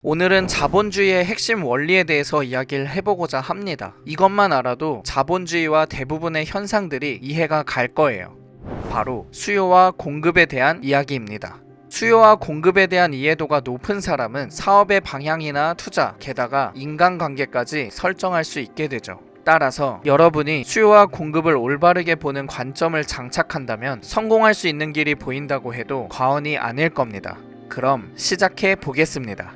오늘은 자본주의의 핵심 원리에 대해서 이야기를 해보고자 합니다. 이것만 알아도 자본주의와 대부분의 현상들이 이해가 갈 거예요. 바로 수요와 공급에 대한 이야기입니다. 수요와 공급에 대한 이해도가 높은 사람은 사업의 방향이나 투자, 게다가 인간관계까지 설정할 수 있게 되죠. 따라서 여러분이 수요와 공급을 올바르게 보는 관점을 장착한다면 성공할 수 있는 길이 보인다고 해도 과언이 아닐 겁니다. 그럼 시작해 보겠습니다.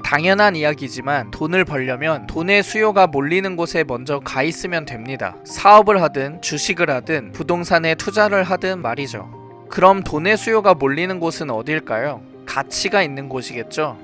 당연한 이야기지만 돈을 벌려면 돈의 수요가 몰리는 곳에 먼저 가 있으면 됩니다. 사업을 하든 주식을 하든 부동산에 투자를 하든 말이죠. 그럼 돈의 수요가 몰리는 곳은 어딜까요? 가치가 있는 곳이겠죠.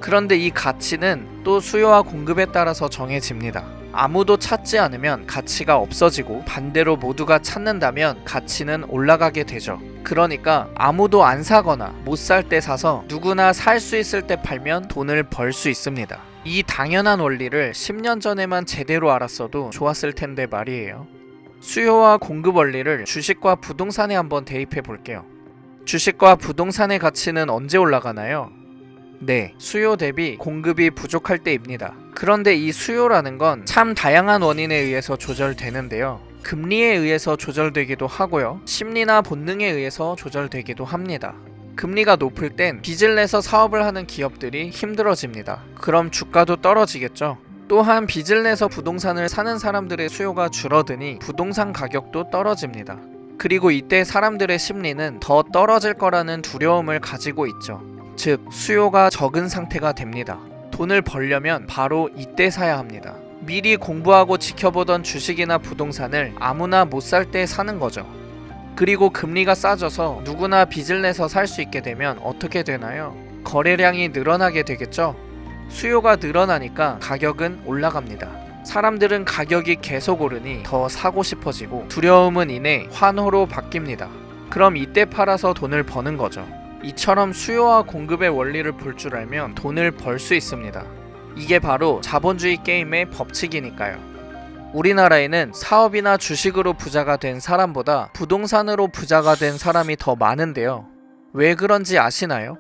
그런데 이 가치는 또 수요와 공급에 따라서 정해집니다. 아무도 찾지 않으면 가치가 없어지고 반대로 모두가 찾는다면 가치는 올라가게 되죠. 그러니까 아무도 안 사거나 못 살 때 사서 누구나 살 수 있을 때 팔면 돈을 벌 수 있습니다. 이 당연한 원리를 10년 전에만 제대로 알았어도 좋았을 텐데 말이에요. 수요와 공급 원리를 주식과 부동산에 한번 대입해 볼게요. 주식과 부동산의 가치는 언제 올라가나요? 네, 수요 대비 공급이 부족할 때입니다. 그런데 이 수요라는 건 참 다양한 원인에 의해서 조절되는데요. 금리에 의해서 조절되기도 하고요. 심리나 본능에 의해서 조절되기도 합니다. 금리가 높을 땐 빚을 내서 사업을 하는 기업들이 힘들어집니다. 그럼 주가도 떨어지겠죠. 또한 빚을 내서 부동산을 사는 사람들의 수요가 줄어드니 부동산 가격도 떨어집니다. 그리고 이때 사람들의 심리는 더 떨어질 거라는 두려움을 가지고 있죠. 즉, 수요가 적은 상태가 됩니다. 돈을 벌려면 바로 이때 사야 합니다. 미리 공부하고 지켜보던 주식이나 부동산을 아무나 못 살 때 사는 거죠. 그리고 금리가 싸져서 누구나 빚을 내서 살 수 있게 되면 어떻게 되나요? 거래량이 늘어나게 되겠죠? 수요가 늘어나니까 가격은 올라갑니다. 사람들은 가격이 계속 오르니 더 사고 싶어지고 두려움은 이내 환호로 바뀝니다. 그럼 이때 팔아서 돈을 버는 거죠. 이처럼 수요와 공급의 원리를 볼 줄 알면 돈을 벌 수 있습니다. 이게 바로 자본주의 게임의 법칙이니까요. 우리나라에는 사업이나 주식으로 부자가 된 사람보다 부동산으로 부자가 된 사람이 더 많은데요. 왜 그런지 아시나요?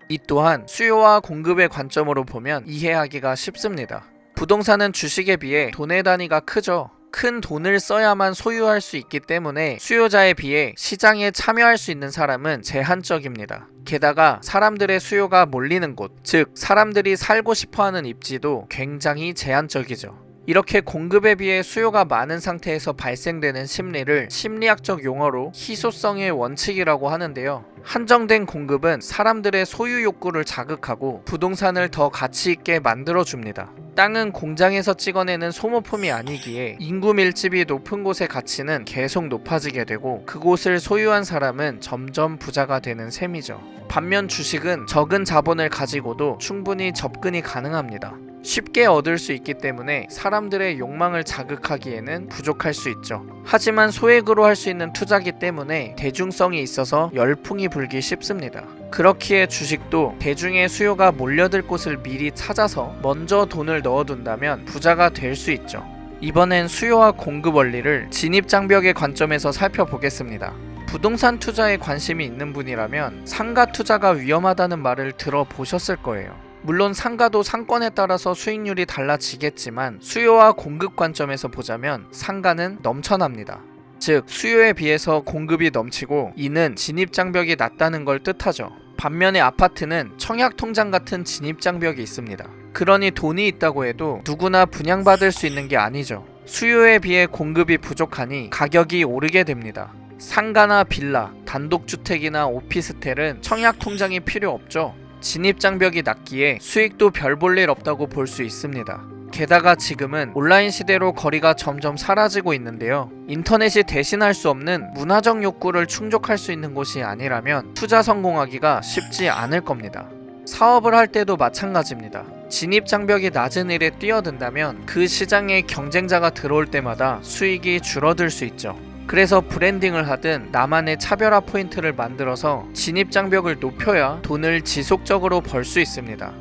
이 또한 수요와 공급의 관점으로 보면 이해하기가 쉽습니다. 부동산은 주식에 비해 돈의 단위가 크죠. 큰 돈을 써야만 소유할 수 있기 때문에 수요자에 비해 시장에 참여할 수 있는 사람은 제한적입니다. 게다가 사람들의 수요가 몰리는 곳, 즉 사람들이 살고 싶어하는 입지도 굉장히 제한적이죠. 이렇게 공급에 비해 수요가 많은 상태에서 발생되는 심리를 심리학적 용어로 희소성의 원칙이라고 하는데요. 한정된 공급은 사람들의 소유 욕구를 자극하고 부동산을 더 가치 있게 만들어줍니다. 땅은 공장에서 찍어내는 소모품이 아니기에 인구 밀집이 높은 곳의 가치는 계속 높아지게 되고 그곳을 소유한 사람은 점점 부자가 되는 셈이죠. 반면 주식은 적은 자본을 가지고도 충분히 접근이 가능합니다. 쉽게 얻을 수 있기 때문에 사람들의 욕망을 자극하기에는 부족할 수 있죠. 하지만 소액으로 할 수 있는 투자기 때문에 대중성이 있어서 열풍이 불기 쉽습니다. 그렇기에 주식도 대중의 수요가 몰려들 곳을 미리 찾아서 먼저 돈을 넣어둔다면 부자가 될 수 있죠. 이번엔 수요와 공급 원리를 진입장벽의 관점에서 살펴보겠습니다. 부동산 투자에 관심이 있는 분이라면 상가 투자가 위험하다는 말을 들어보셨을 거예요. 물론 상가도 상권에 따라서 수익률이 달라지겠지만 수요와 공급 관점에서 보자면 상가는 넘쳐납니다. 즉 수요에 비해서 공급이 넘치고 이는 진입장벽이 낮다는 걸 뜻하죠. 반면에 아파트는 청약통장 같은 진입장벽이 있습니다. 그러니 돈이 있다고 해도 누구나 분양받을 수 있는 게 아니죠. 수요에 비해 공급이 부족하니 가격이 오르게 됩니다. 상가나 빌라, 단독주택이나 오피스텔은 청약통장이 필요 없죠. 진입장벽이 낮기에 수익도 별 볼 일 없다고 볼 수 있습니다. 게다가 지금은 온라인 시대로 거리가 점점 사라지고 있는데요. 인터넷이 대신할 수 없는 문화적 욕구를 충족할 수 있는 곳이 아니라면 투자 성공하기가 쉽지 않을 겁니다. 사업을 할 때도 마찬가지입니다. 진입장벽이 낮은 일에 뛰어든다면 그 시장에 경쟁자가 들어올 때마다 수익이 줄어들 수 있죠. 그래서 브랜딩을 하든 나만의 차별화 포인트를 만들어서 진입장벽을 높여야 돈을 지속적으로 벌 수 있습니다.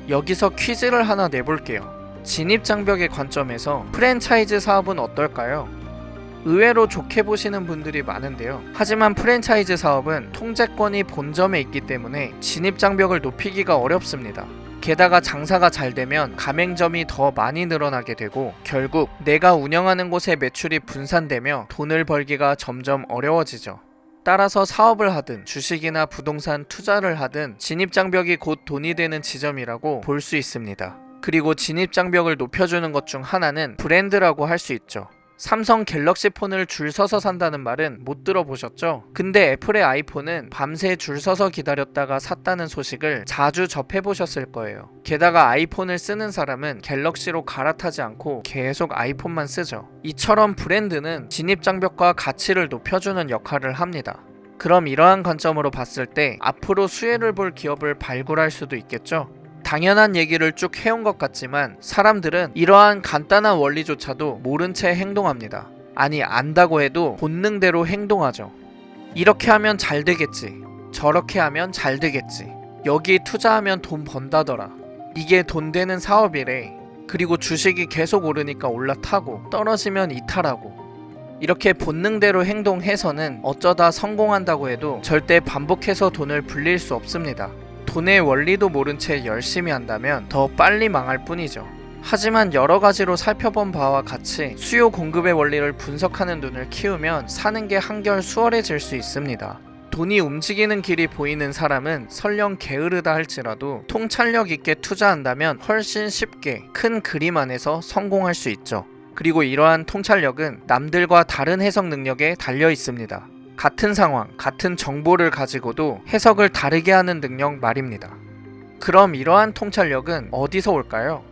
여기서 퀴즈를 하나 내볼게요. 진입장벽의 관점에서 프랜차이즈 사업은 어떨까요? 의외로 좋게 보시는 분들이 많은데요. 하지만 프랜차이즈 사업은 통제권이 본점에 있기 때문에 진입장벽을 높이기가 어렵습니다. 게다가 장사가 잘 되면 가맹점이 더 많이 늘어나게 되고 결국 내가 운영하는 곳의 매출이 분산되며 돈을 벌기가 점점 어려워지죠. 따라서 사업을 하든 주식이나 부동산 투자를 하든 진입장벽이 곧 돈이 되는 지점이라고 볼 수 있습니다. 그리고 진입장벽을 높여주는 것 중 하나는 브랜드라고 할 수 있죠. 삼성 갤럭시 폰을 줄 서서 산다는 말은 못 들어보셨죠? 근데 애플의 아이폰은 밤새 줄 서서 기다렸다가 샀다는 소식을 자주 접해보셨을 거예요. 게다가 아이폰을 쓰는 사람은 갤럭시로 갈아타지 않고 계속 아이폰만 쓰죠. 이처럼 브랜드는 진입장벽과 가치를 높여주는 역할을 합니다. 그럼 이러한 관점으로 봤을 때 앞으로 수혜를 볼 기업을 발굴할 수도 있겠죠? 당연한 얘기를 쭉 해온 것 같지만 사람들은 이러한 간단한 원리조차도 모른 채 행동합니다. 아니, 안다고 해도 본능대로 행동하죠. 이렇게 하면 잘 되겠지. 저렇게 하면 잘 되겠지. 여기 투자하면 돈 번다더라. 이게 돈 되는 사업이래. 그리고 주식이 계속 오르니까 올라타고 떨어지면 이탈하고. 이렇게 본능대로 행동해서는 어쩌다 성공한다고 해도 절대 반복해서 돈을 불릴 수 없습니다. 돈의 원리도 모른 채 열심히 한다면 더 빨리 망할 뿐이죠. 하지만 여러 가지로 살펴본 바와 같이 수요 공급의 원리를 분석하는 눈을 키우면 사는 게 한결 수월해질 수 있습니다. 돈이 움직이는 길이 보이는 사람은 설령 게으르다 할지라도 통찰력 있게 투자한다면 훨씬 쉽게 큰 그림 안에서 성공할 수 있죠. 그리고 이러한 통찰력은 남들과 다른 해석 능력에 달려 있습니다. 같은 상황, 같은 정보를 가지고도 해석을 다르게 하는 능력 말입니다. 그럼 이러한 통찰력은 어디서 올까요?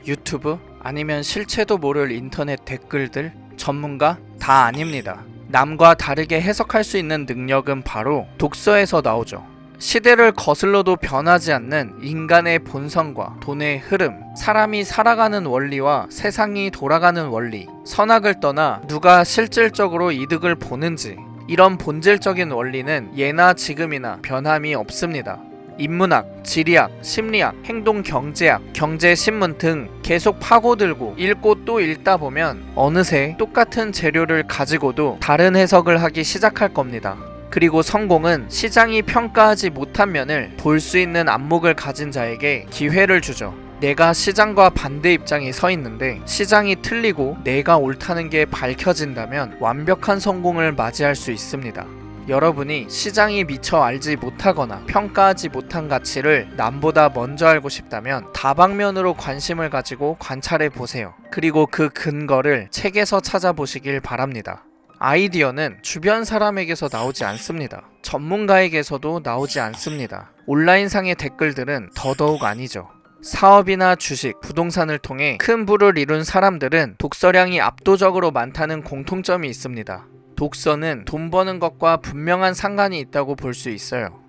유튜브? 아니면 실체도 모를 인터넷 댓글들? 전문가? 다 아닙니다. 남과 다르게 해석할 수 있는 능력은 바로 독서에서 나오죠. 시대를 거슬러도 변하지 않는 인간의 본성과 돈의 흐름, 사람이 살아가는 원리와 세상이 돌아가는 원리, 선악을 떠나 누가 실질적으로 이득을 보는지, 이런 본질적인 원리는 예나 지금이나 변함이 없습니다. 인문학, 지리학, 심리학, 행동경제학, 경제신문 등 계속 파고들고 읽고 또 읽다 보면 어느새 똑같은 재료를 가지고도 다른 해석을 하기 시작할 겁니다. 그리고 성공은 시장이 평가하지 못한 면을 볼 수 있는 안목을 가진 자에게 기회를 주죠. 내가 시장과 반대 입장에 서 있는데 시장이 틀리고 내가 옳다는 게 밝혀진다면 완벽한 성공을 맞이할 수 있습니다. 여러분이 시장이 미처 알지 못하거나 평가하지 못한 가치를 남보다 먼저 알고 싶다면 다방면으로 관심을 가지고 관찰해 보세요. 그리고 그 근거를 책에서 찾아보시길 바랍니다. 아이디어는 주변 사람에게서 나오지 않습니다. 전문가에게서도 나오지 않습니다. 온라인상의 댓글들은 더더욱 아니죠. 사업이나 주식, 부동산을 통해 큰 부를 이룬 사람들은 독서량이 압도적으로 많다는 공통점이 있습니다. 독서는 돈 버는 것과 분명한 상관이 있다고 볼 수 있어요.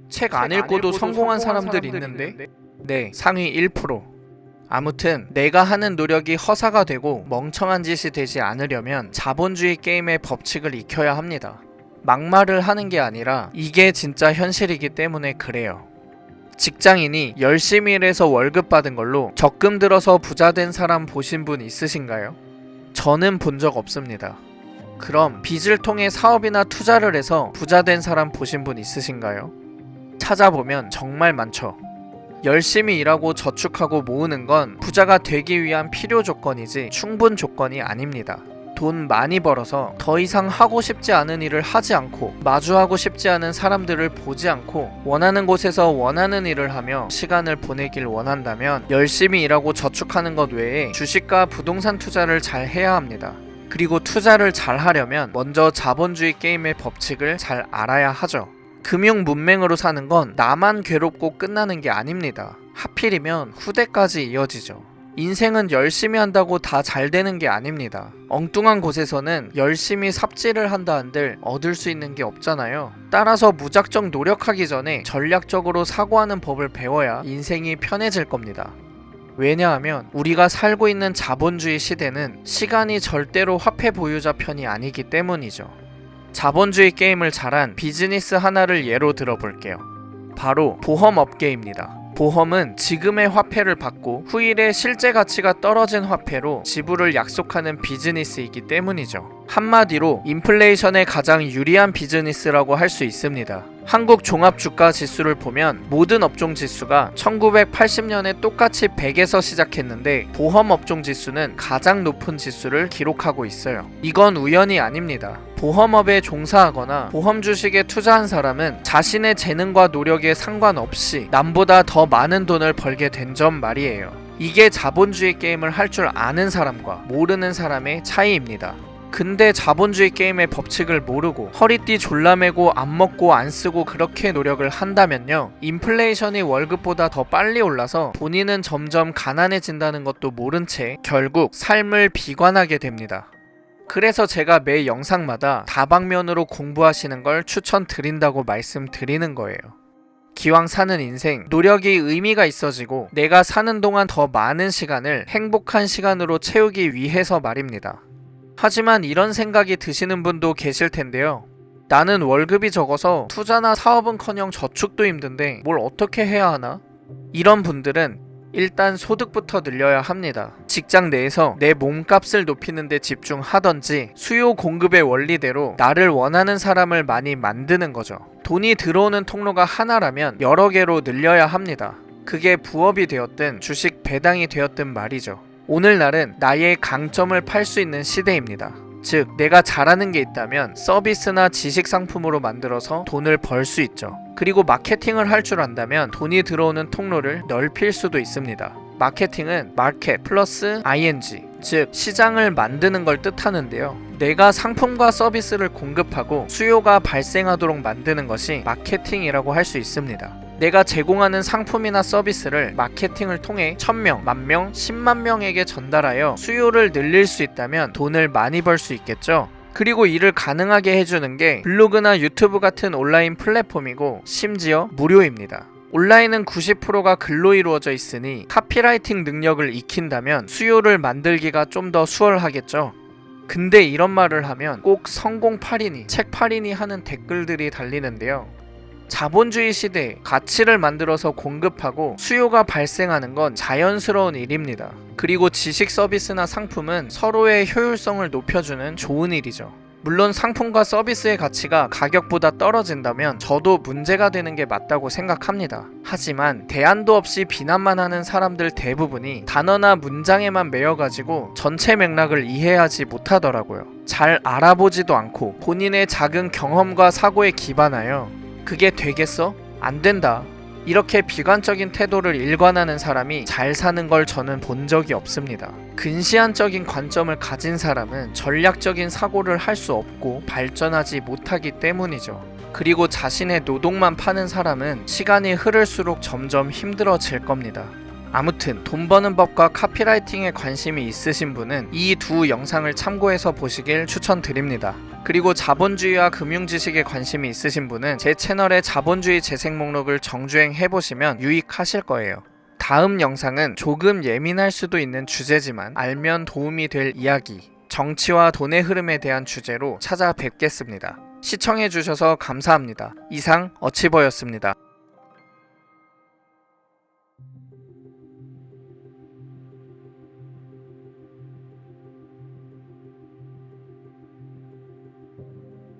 책 안 읽고도 성공한 사람들이 있는데? 네, 상위 1%. 아무튼 내가 하는 노력이 허사가 되고 멍청한 짓이 되지 않으려면 자본주의 게임의 법칙을 익혀야 합니다. 막말을 하는 게 아니라 이게 진짜 현실이기 때문에 그래요. 직장인이 열심히 일해서 월급 받은 걸로 적금 들어서 부자 된 사람 보신 분 있으신가요? 저는 본 적 없습니다. 그럼 빚을 통해 사업이나 투자를 해서 부자 된 사람 보신 분 있으신가요? 찾아보면 정말 많죠. 열심히 일하고 저축하고 모으는 건 부자가 되기 위한 필요 조건이지 충분 조건이 아닙니다. 돈 많이 벌어서 더 이상 하고 싶지 않은 일을 하지 않고 마주하고 싶지 않은 사람들을 보지 않고 원하는 곳에서 원하는 일을 하며 시간을 보내길 원한다면 열심히 일하고 저축하는 것 외에 주식과 부동산 투자를 잘 해야 합니다. 그리고 투자를 잘 하려면 먼저 자본주의 게임의 법칙을 잘 알아야 하죠. 금융 문맹으로 사는 건 나만 괴롭고 끝나는 게 아닙니다. 하필이면 후대까지 이어지죠. 인생은 열심히 한다고 다 잘 되는 게 아닙니다. 엉뚱한 곳에서는 열심히 삽질을 한다 한들 얻을 수 있는 게 없잖아요. 따라서 무작정 노력하기 전에 전략적으로 사고하는 법을 배워야 인생이 편해질 겁니다. 왜냐하면 우리가 살고 있는 자본주의 시대는 시간이 절대로 화폐 보유자 편이 아니기 때문이죠. 자본주의 게임을 잘한 비즈니스 하나를 예로 들어볼게요. 바로 보험업계입니다. 보험은 지금의 화폐를 받고 후일에 실제 가치가 떨어진 화폐로 지불을 약속하는 비즈니스이기 때문이죠. 한마디로 인플레이션에 가장 유리한 비즈니스라고 할 수 있습니다. 한국 종합주가 지수를 보면 모든 업종 지수가 1980년에 똑같이 100에서 시작했는데 보험 업종 지수는 가장 높은 지수를 기록하고 있어요. 이건 우연이 아닙니다. 보험업에 종사하거나 보험 주식에 투자한 사람은 자신의 재능과 노력에 상관없이 남보다 더 많은 돈을 벌게 된 점 말이에요. 이게 자본주의 게임을 할 줄 아는 사람과 모르는 사람의 차이입니다. 근데 자본주의 게임의 법칙을 모르고 허리띠 졸라매고 안 먹고 안 쓰고 그렇게 노력을 한다면요, 인플레이션이 월급보다 더 빨리 올라서 본인은 점점 가난해진다는 것도 모른 채 결국 삶을 비관하게 됩니다. 그래서 제가 매 영상마다 다방면으로 공부하시는 걸 추천드린다고 말씀드리는 거예요. 기왕 사는 인생, 노력이 의미가 있어지고 내가 사는 동안 더 많은 시간을 행복한 시간으로 채우기 위해서 말입니다. 하지만 이런 생각이 드시는 분도 계실 텐데요. 나는 월급이 적어서 투자나 사업은커녕 저축도 힘든데 뭘 어떻게 해야 하나? 이런 분들은 일단 소득부터 늘려야 합니다. 직장 내에서 내 몸값을 높이는 데 집중하던지 수요 공급의 원리대로 나를 원하는 사람을 많이 만드는 거죠. 돈이 들어오는 통로가 하나라면 여러 개로 늘려야 합니다. 그게 부업이 되었든 주식 배당이 되었든 말이죠. 오늘날은 나의 강점을 팔 수 있는 시대입니다. 즉, 내가 잘하는 게 있다면 서비스나 지식 상품으로 만들어서 돈을 벌 수 있죠. 그리고 마케팅을 할 줄 안다면 돈이 들어오는 통로를 넓힐 수도 있습니다. 마케팅은 마켓 플러스 ing, 즉 시장을 만드는 걸 뜻하는데요. 내가 상품과 서비스를 공급하고 수요가 발생하도록 만드는 것이 마케팅이라고 할 수 있습니다. 내가 제공하는 상품이나 서비스를 마케팅을 통해 1000명, 10,000명, 10만 명에게 전달하여 수요를 늘릴 수 있다면 돈을 많이 벌 수 있겠죠. 그리고 이를 가능하게 해주는 게 블로그나 유튜브 같은 온라인 플랫폼이고 심지어 무료입니다. 온라인은 90%가 글로 이루어져 있으니 카피라이팅 능력을 익힌다면 수요를 만들기가 좀 더 수월하겠죠. 근데 이런 말을 하면 꼭 성공팔이니 책팔이니 하는 댓글들이 달리는데요. 자본주의 시대에 가치를 만들어서 공급하고 수요가 발생하는 건 자연스러운 일입니다. 그리고 지식 서비스나 상품은 서로의 효율성을 높여주는 좋은 일이죠. 물론 상품과 서비스의 가치가 가격보다 떨어진다면 저도 문제가 되는 게 맞다고 생각합니다. 하지만 대안도 없이 비난만 하는 사람들 대부분이 단어나 문장에만 매여가지고 전체 맥락을 이해하지 못하더라고요. 잘 알아보지도 않고 본인의 작은 경험과 사고에 기반하여 그게 되겠어? 안 된다. 이렇게 비관적인 태도를 일관하는 사람이 잘 사는 걸 저는 본 적이 없습니다. 근시안적인 관점을 가진 사람은 전략적인 사고를 할 수 없고 발전하지 못하기 때문이죠. 그리고 자신의 노동만 파는 사람은 시간이 흐를수록 점점 힘들어질 겁니다. 아무튼 돈 버는 법과 카피라이팅에 관심이 있으신 분은 이 두 영상을 참고해서 보시길 추천드립니다. 그리고 자본주의와 금융지식에 관심이 있으신 분은 제 채널의 자본주의 재생 목록을 정주행 해보시면 유익하실 거예요. 다음 영상은 조금 예민할 수도 있는 주제지만 알면 도움이 될 이야기, 정치와 돈의 흐름에 대한 주제로 찾아뵙겠습니다. 시청해주셔서 감사합니다. 이상 어치버였습니다.